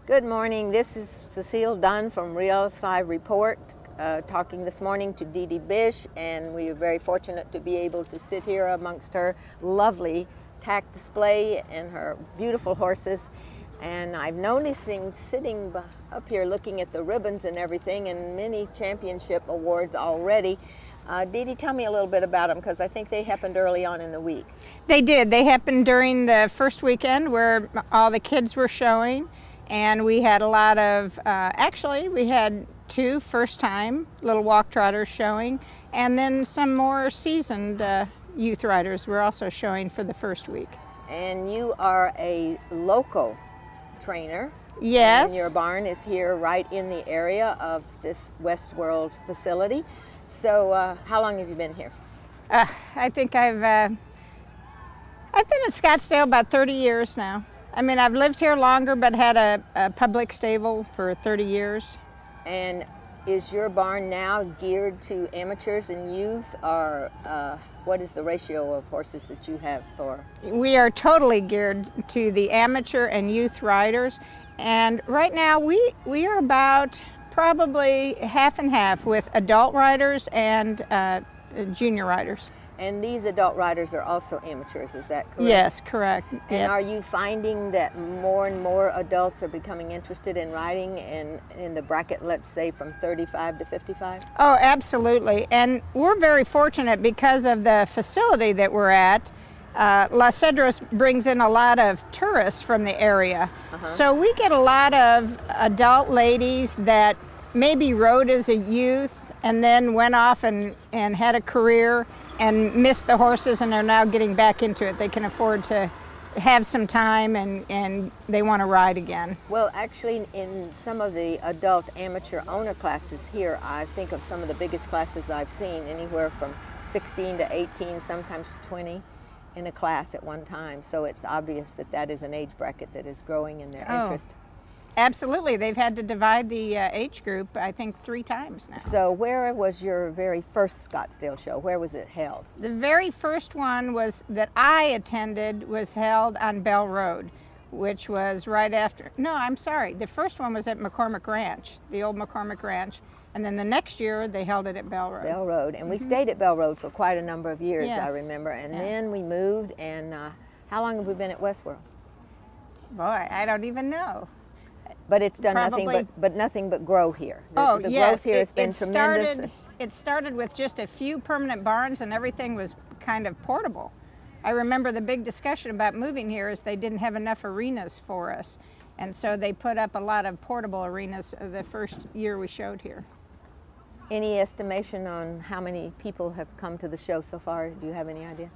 Good morning. This is Hetzel-Dunn from Railside Report, talking this morning to Dede Bisch, and we are very fortunate to be able to sit here amongst her lovely tack display and her beautiful horses. And I'm noticing sitting up here looking at the ribbons and everything and many championship awards already. Dede, tell me a little bit about them, because I think they happened early on in the week. They did. They happened during the first weekend where all the kids were showing. And we had a lot of, actually we had two first-time little walk trotters showing, and then some more seasoned youth riders were also showing for the first week. And you are a local trainer. Yes. And your barn is here right in the area of this Westworld facility. So how long have you been here? I think I've been at Scottsdale about 30 years now. I mean, I've lived here longer, but had a public stable for 30 years. And is your barn now geared to amateurs and youth, or what is the ratio of horses that you have for? We are totally geared to the amateur and youth riders. And right now we are about probably half and half with adult riders and junior riders. And these adult riders are also amateurs, is that correct? Yes, correct. And yep. Are you finding that more and more adults are becoming interested in riding in the bracket, let's say, from 35 to 55? Oh, absolutely. And we're very fortunate because of the facility that we're at. La Cedros brings in a lot of tourists from the area. So we get a lot of adult ladies that maybe rode as a youth and then went off and had a career and missed the horses and are now getting back into it. They can afford to have some time and they want to ride again. Well, actually, in some of the adult amateur owner classes here, I think of some of the biggest classes I've seen, anywhere from 16 to 18, sometimes 20 in a class at one time. So it's obvious that that is an age bracket that is growing in their interest. Absolutely. They've had to divide the age group, I think, 3 times now. So where was your very first Scottsdale show? Where was it held? The very first one that I attended was held on Bell Road, which was right after, no, I'm sorry. The first one was at McCormick Ranch, the old McCormick Ranch. And then the next year, they held it at Bell Road. Bell Road. And we stayed at Bell Road for quite a number of years, yes. I remember. And then we moved, and how long have we been at Westworld? Boy, I don't even know. But it's done Probably, nothing but grow here. The yes, growth here has been tremendous. It started with just a few permanent barns, and everything was kind of portable. I remember the big discussion about moving here is they didn't have enough arenas for us. And so they put up a lot of portable arenas the first year we showed here. Any estimation on how many people have come to the show so far? Do you have any idea?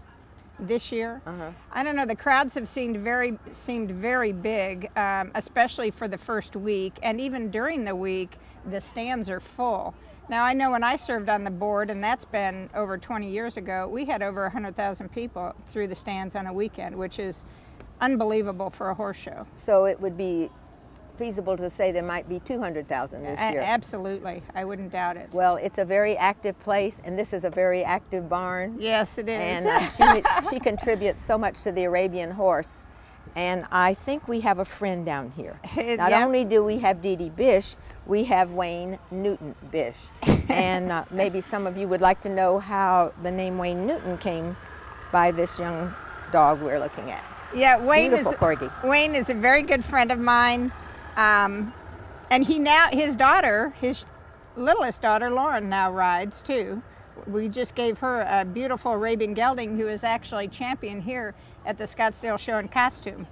This year? I don't know. The crowds have seemed very big, especially for the first week, and even during the week, the stands are full. Now, I know when I served on the board, and that's been over 20 years ago, we had over 100,000 people through the stands on a weekend, which is unbelievable for a horse show. So it would be feasible to say there might be 200,000 this year. Absolutely. I wouldn't doubt it. Well, it's a very active place, and this is a very active barn. Yes, it is. And she contributes so much to the Arabian horse. And I think we have a friend down here. Not only do we have Dede Bisch, we have Wayne Newton Bisch. And maybe some of you would like to know how the name Wayne Newton came by this young dog we're looking at. Yeah, Wayne is a very good friend of mine. And his littlest daughter, Lauren, now rides too. We just gave her a beautiful Arabian gelding who is actually champion here at the Scottsdale Show in costume.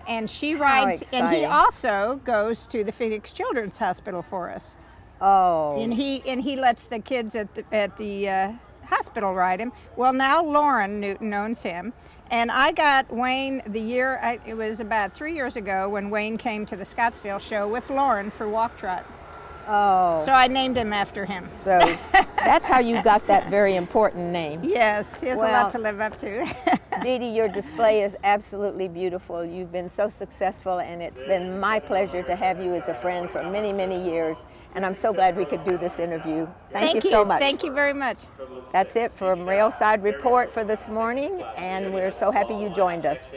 And she rides, and he also goes to the Phoenix Children's Hospital for us. Oh. And he lets the kids at the hospital ride him. Well, now Lauren Newton owns him. And I got Wayne it was about 3 years ago when Wayne came to the Scottsdale Show with Lauren for walk trot. Oh. So I named him after him. So that's how you got that very important name. Yes, he has a lot to live up to. Dede, your display is absolutely beautiful. You've been so successful, and it's been my pleasure to have you as a friend for many, many years. And I'm so glad we could do this interview. Thank you so much. Thank you very much. That's it from Railside Report for this morning, and we're so happy you joined us.